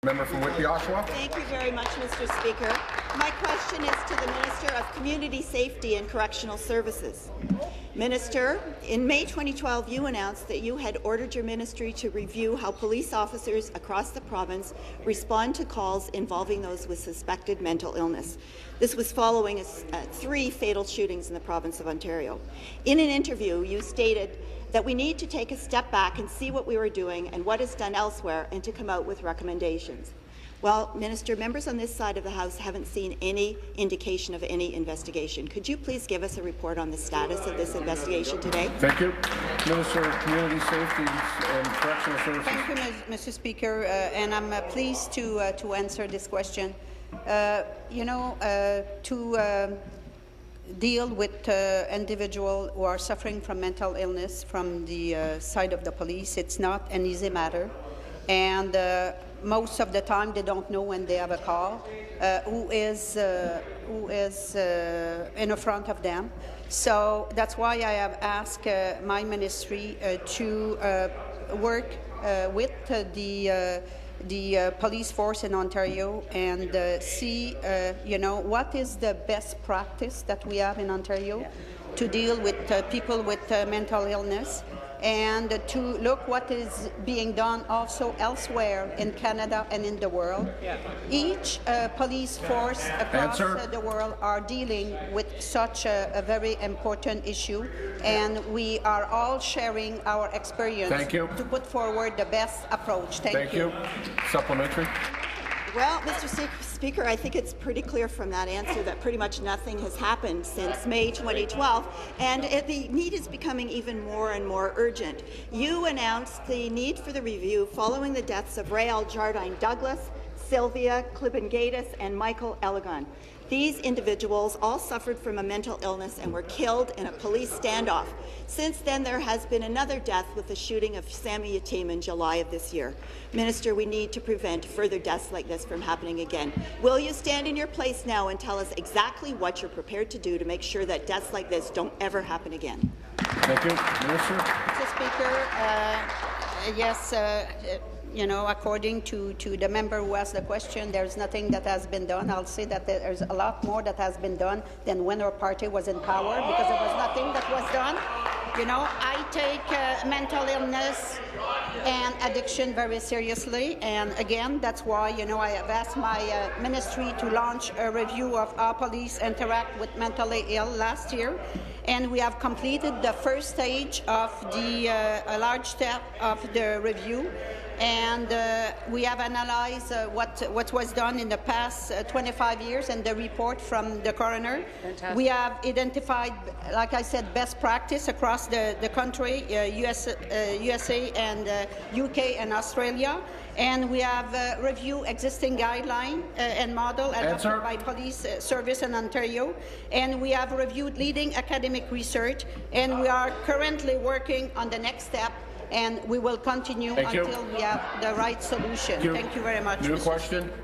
Member from Whitby, Oshawa. Thank you very much, Mr. Speaker. My question is to the Minister of Community Safety and Correctional Services. Minister, in May 2012, you announced that you had ordered your ministry to review how police officers across the province respond to calls involving those with suspected mental illness. This was following 3 fatal shootings in the province of Ontario. In an interview, you stated that we need to take a step back and see what we were doing and what is done elsewhere and to come out with recommendations. Well, Minister, members on this side of the House haven't seen any indication of any investigation. Could you please give us a report on the status of this investigation today? Thank you. Minister of Community Safety and Correctional Services. Thank you, Mr. Speaker, and I'm pleased to answer this question. To deal with individuals who are suffering from mental illness from the side of the police, it's not an easy matter, and most of the time they don't know when they have a call who is in front of them. So that's why I have asked my ministry to work with the police force in Ontario and see, what is the best practice that we have in Ontario to deal with people with mental illness, and to look what is being done also elsewhere in Canada and in the world. Each police force across the world are dealing with such a very important issue, and we are all sharing our experience to put forward the best approach. Thank you. Supplementary. Well, Mr. Speaker, I think it's pretty clear from that answer that pretty much nothing has happened since May 2012, and the need is becoming even more and more urgent. You announced the need for the review following the deaths of Rael Jardine Douglas, Sylvia Klibben-Gatis, and Michael Elliott. These individuals all suffered from a mental illness and were killed in a police standoff. Since then, there has been another death with the shooting of Sammy Yatim in July of this year. Minister, we need to prevent further deaths like this from happening again. Will you stand in your place now and tell us exactly what you're prepared to do to make sure that deaths like this don't ever happen again? Thank you. Minister. Mr. Speaker, yes, according to the member who asked the question, there's nothing that has been done. I'll say that there's a lot more that has been done than when our party was in power, because there was nothing that was done. I take mental illness and addiction very seriously, and again, that's why, I have asked my ministry to launch a review of how police interact with mentally ill last year, and we have completed the first stage of a large step of the review. And we have analyzed what was done in the past 25 years and the report from the coroner. Fantastic. We have identified, like I said, best practice across the country, USA and UK and Australia. And we have reviewed existing guidelines and model adopted by police service in Ontario. And we have reviewed leading academic research. And we are currently working on the next step, and we will continue until we have the right solution. Thank you very much. New question.